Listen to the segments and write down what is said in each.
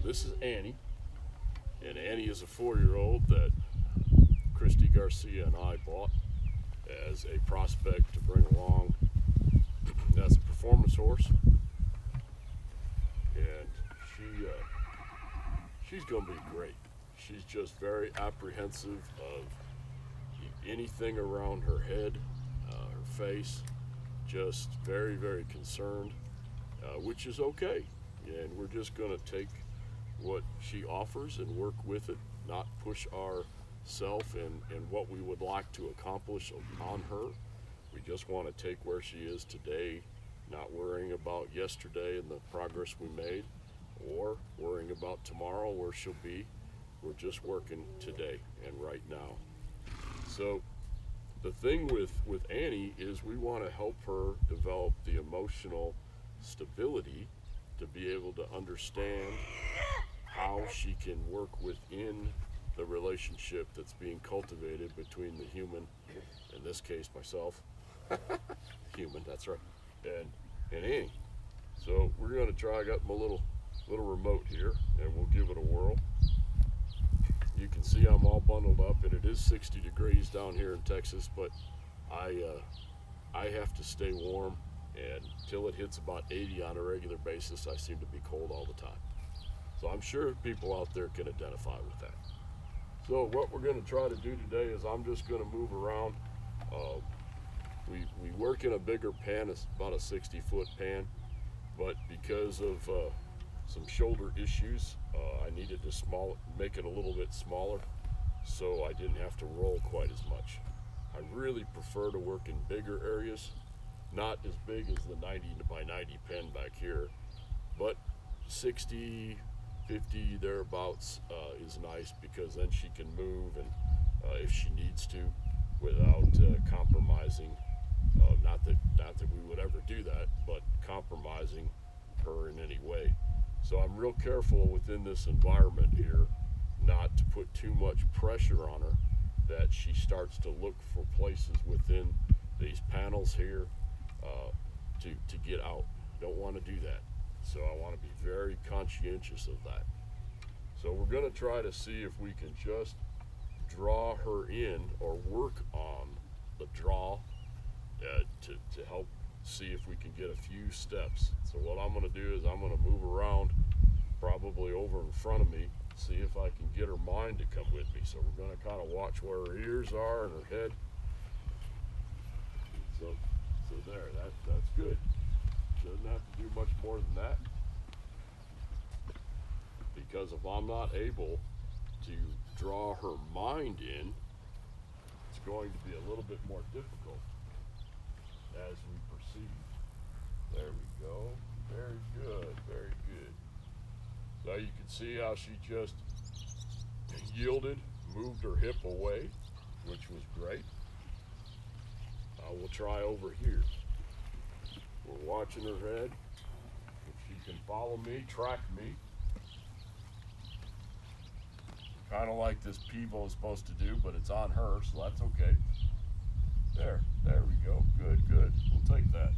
this is Annie, and Annie is a 4-year-old that Christy Garcia and I bought as a prospect to bring along as a performance horse, and she's going to be great. She's just very apprehensive of anything around her head, her face, just very, very concerned, which is okay. And we're just going to take what she offers and work with it, not push ourself and what we would like to accomplish on her. We just want to take where she is today, not worrying about yesterday and the progress we made, or worrying about tomorrow where she'll be. We're just working today and right now. So the thing with Annie is we want to help her develop the emotional stability to be able to understand how she can work within the relationship that's being cultivated between the human, in this case myself, human, that's right, and Annie. So we're going to try. I got my little remote here, and we'll give it a whirl. You can see I'm all bundled up, and it is 60 degrees down here in Texas, but I have to stay warm, and until it hits about 80 on a regular basis, I seem to be cold all the time. So I'm sure people out there can identify with that. So what we're going to try to do today is I'm just going to move around. We work in a bigger pan. It's about a 60-foot pan, but because of some shoulder issues, I needed to make it a little bit smaller so I didn't have to roll quite as much. I really prefer to work in bigger areas, not as big as the 90 by 90 pen back here, but 60, 50 thereabouts is nice, because then she can move and if she needs to without compromising. Not that we would ever do that, but compromising her in any way. So I'm real careful within this environment here not to put too much pressure on her that she starts to look for places within these panels here to get out. Don't want to do that. So I want to be very conscientious of that. So we're going to try to see if we can just draw her in or work on the draw to help see if we can get a few steps. So what I'm going to do is I'm going to move around probably over in front of me, see if I can get her mind to come with me. So we're going to kind of watch where her ears are and her head. So there, that's good. Doesn't have to do much more than that, because if I'm not able to draw her mind in, it's going to be a little bit more difficult as we proceed. There we go. Very good, very good. So you can see how she just yielded, moved her hip away, which was great. We'll try over here. We're watching her head. If she can follow me, track me. Kind of like this pivot is supposed to do, but it's on her, so that's okay. There we go. Good. We'll take that.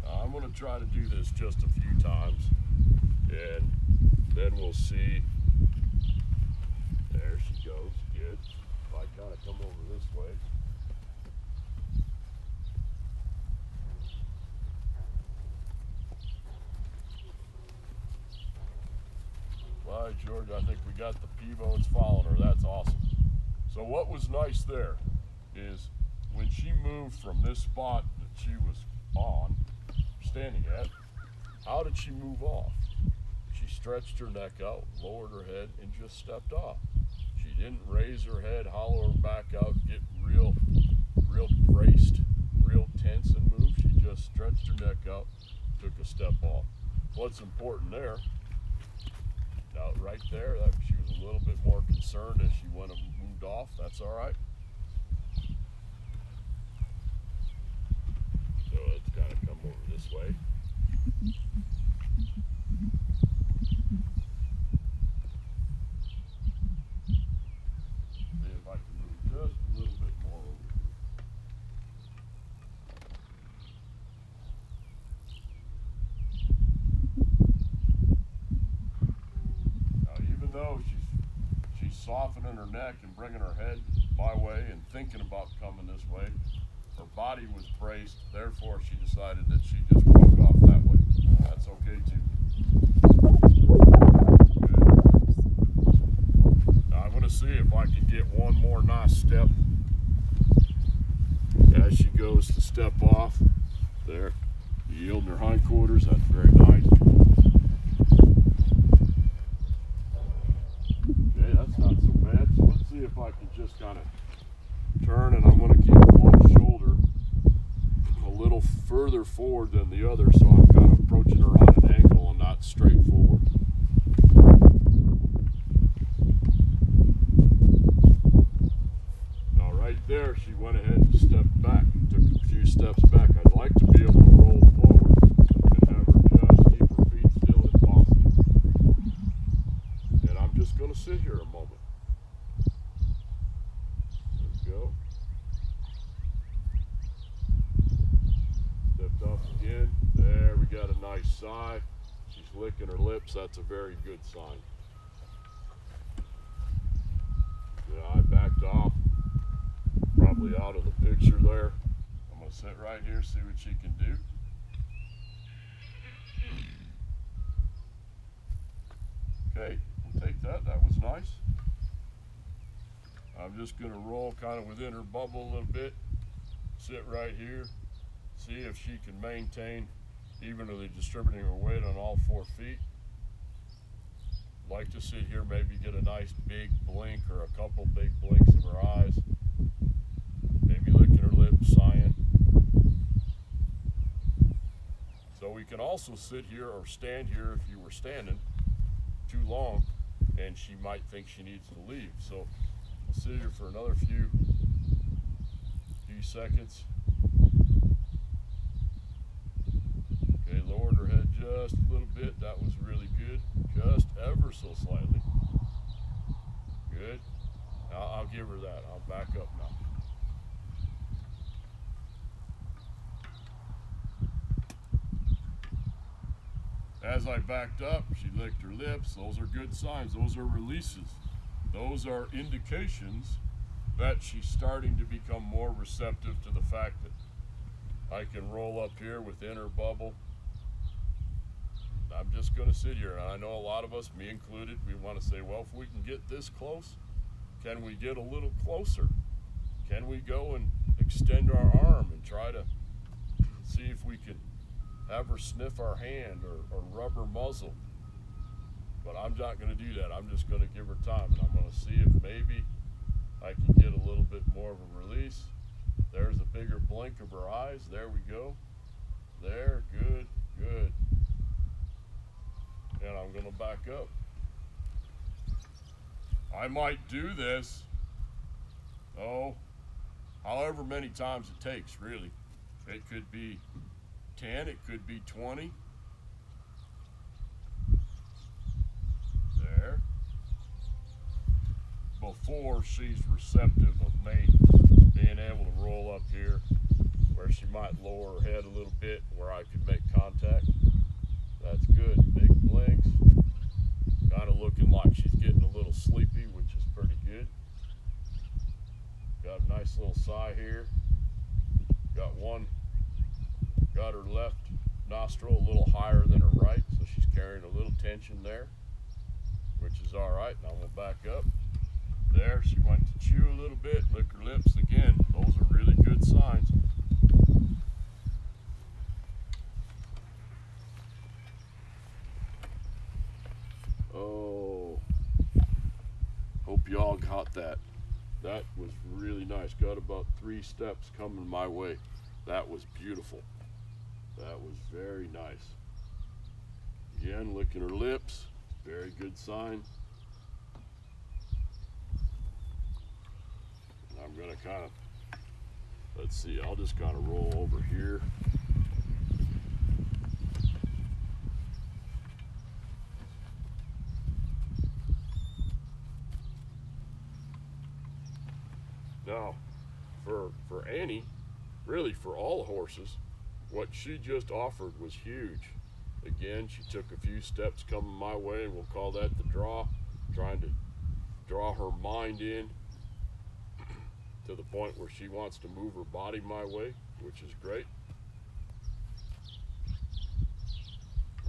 I'm going to try to do this just a few times, and then we'll see. There she goes. Good. If I kind of come over this way. All right, George, I think we got the pivots following her. That's awesome. So what was nice there is when she moved from this spot that she was standing at, how did she move off? She stretched her neck out, lowered her head, and just stepped off. She didn't raise her head, hollow her back out, get real braced, real tense and move. She just stretched her neck out, took a step off. What's important there, now right there, that she was a little bit more concerned as she went and moved off. That's all right. So let's kind of come over this way. See if I can move just a little bit more over here. softening her neck and bringing her head my way and thinking about coming this way. Her body was braced, therefore she decided that she just broke off that way. That's okay too. Good. Now I'm going to see if I can get one more nice step as she goes to step off. There, yielding her hindquarters, that's very nice. Okay, that's not so bad. So let's see if I can just kind of turn, and I'm going to keep one shoulder a little further forward than the other, so I'm kind of approaching her on an angle and not straight forward. Now right there, she went ahead and stepped back, took a few steps back. I'd like to be able to roll forward and have her just keep her feet still if possible. And I'm just going to sit here a moment. There we go. Stepped off again. There, we got a nice sigh. She's licking her lips. That's a very good sign. Yeah, I backed off. Probably out of the picture there. I'm going to sit right here, see what she can do. Okay, we'll take that. That was nice. I'm just going to roll kind of within her bubble a little bit. Sit right here. See if she can maintain evenly distributing her weight on all 4 feet. Like to sit here, maybe get a nice big blink or a couple big blinks of her eyes. Maybe licking her lips, sighing. So we can also sit here or stand here if you were standing too long and she might think she needs to leave. So we'll sit here for another few seconds. Okay, lowered her head just a little bit. That was really good. Just ever so slightly. Good. I'll give her that. I'll back up now. As I backed up, she licked her lips. Those are good signs. Those are releases. Those are indications that she's starting to become more receptive to the fact that I can roll up here within her bubble. I'm just going to sit here. And I know a lot of us, me included, we want to say, well, if we can get this close, can we get a little closer? Can we go and extend our arm and try to see if we can have her sniff our hand or rub her muzzle? But I'm not going to do that. I'm just going to give her time, and I'm going to see if maybe I can get a little bit more of a release. There's a bigger blink of her eyes. There we go. There, good, good. And I'm going to back up. I might do this, however many times it takes, really. It could be 10, it could be 20. There. Before she's receptive of me being able to roll up here, where she might lower her head a little bit, where I could make contact. That's good. Big blinks. Kind of looking like she's getting a little sleepy, which is pretty good. Got a nice little sigh here. Got her left nostril a little higher than her right, so she's carrying a little tension there, which is all right. Now I'm going to back up. There, she went to chew a little bit, lick her lips again. Those are really good signs. Oh, hope y'all got that. That was really nice. Got about 3 steps coming my way. That was beautiful. That was very nice. Again, licking her lips. Very good sign. And I'm going to kind of, let's see, I'll just kind of roll over here. Now, for Annie, really for all horses, what she just offered was huge. Again, she took a few steps coming my way, and we'll call that the draw, trying draw her mind in to the point where she wants to move her body my way, which is great.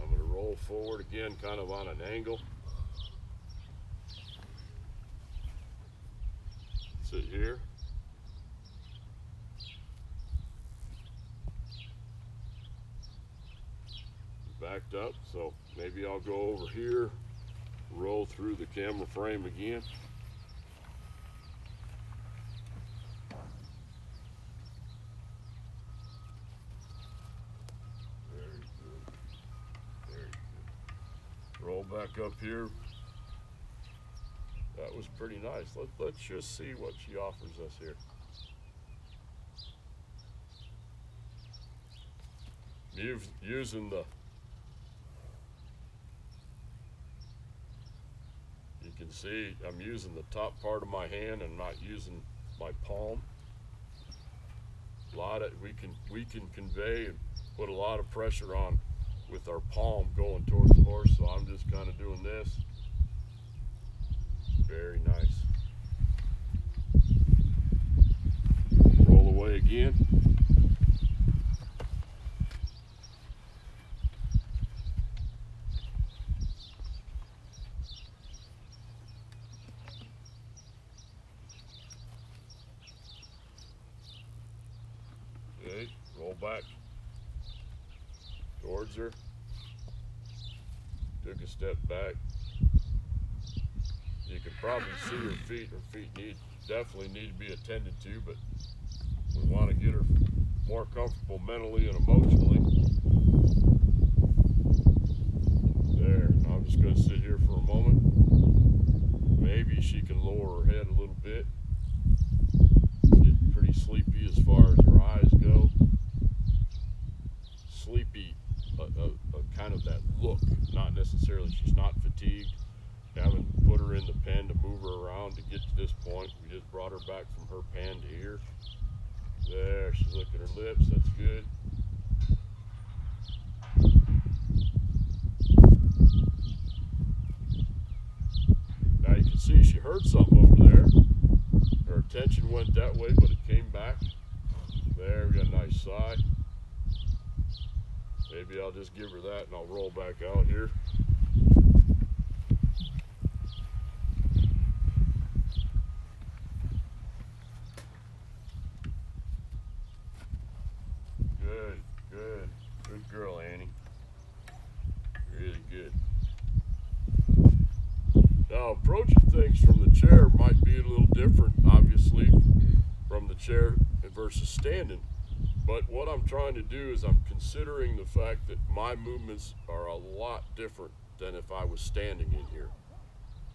I'm going to roll forward again, kind of on an angle. Sit here. Backed up, so maybe I'll go over here, roll through the camera frame again. Very good. Very good. Roll back up here. That was pretty nice. Let's just see what she offers us here. Using the, you can see I'm using the top part of my hand and not using my palm. We can convey and put a lot of pressure on with our palm going towards the horse, so I'm just kind of doing this. Very nice. Roll away again. Okay, roll back towards her. Took a step back. You can probably see her feet. Her feet definitely need to be attended to, but we want to get her more comfortable mentally and emotionally. There, now I'm just going to sit here for a moment. Maybe she can lower her head a little bit. Getting pretty sleepy as far as her eyes go. Sleepy, kind of that look, not necessarily, she's not fatigued. Haven't put her in the pen to move her around to get to this point. We just brought her back from her pen to here. There, she's licking her lips, that's good. Now you can see she heard something over there. Her attention went that way, but it came back. There, we got a nice sigh. Maybe I'll just give her that and I'll roll back out here. Good girl, Annie. Really good. Now, approaching things from the chair might be a little different, obviously, from the chair versus standing. But what I'm trying to do is I'm considering the fact that my movements are a lot different than if I was standing in here.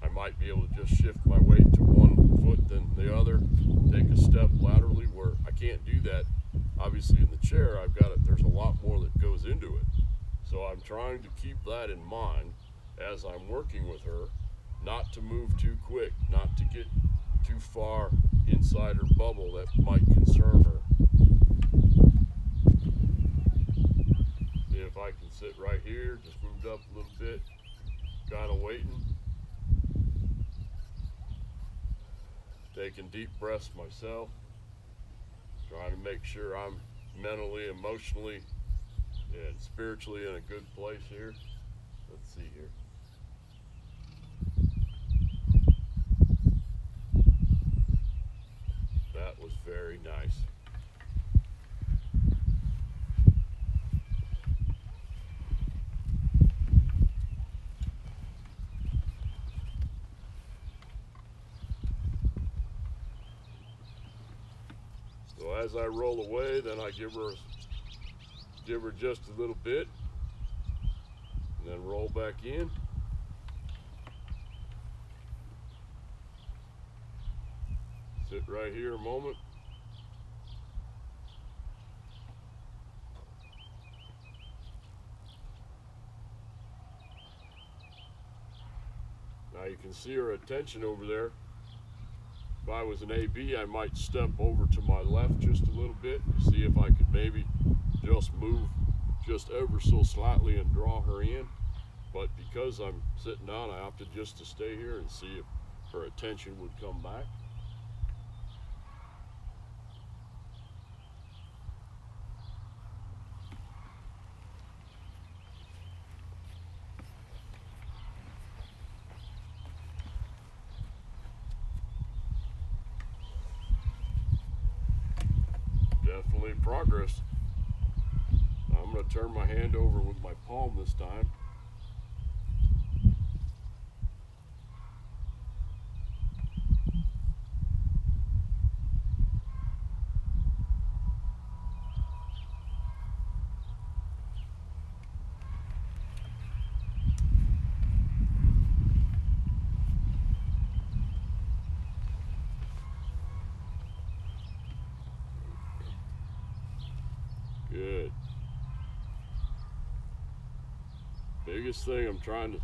I might be able to just shift my weight to one foot than the other, take a step laterally, where I can't do that. Obviously in the chair, there's a lot more that goes into it. So I'm trying to keep that in mind as I'm working with her, not to move too quick, not to get too far inside her bubble that might concern her. See if I can sit right here, just moved up a little bit, kind of waiting. Taking deep breaths myself. Trying to make sure I'm mentally, emotionally, and spiritually in a good place here. Let's see here. That was very nice. So as I roll away, then I give her just a little bit, and then roll back in. Sit right here a moment. Now you can see her attention over there. If I was an AB, I might step over to my left just a little bit to see if I could maybe just move just ever so slightly and draw her in. But because I'm sitting down, I opted just to stay here and see if her attention would come back. Definitely progress. I'm going to turn my hand over with my palm this time. Good. Biggest thing I'm trying to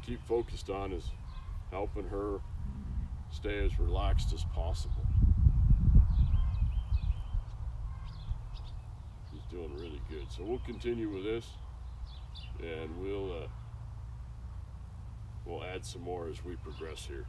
keep focused on is helping her stay as relaxed as possible. She's doing really good. So we'll continue with this, and we'll add some more as we progress here.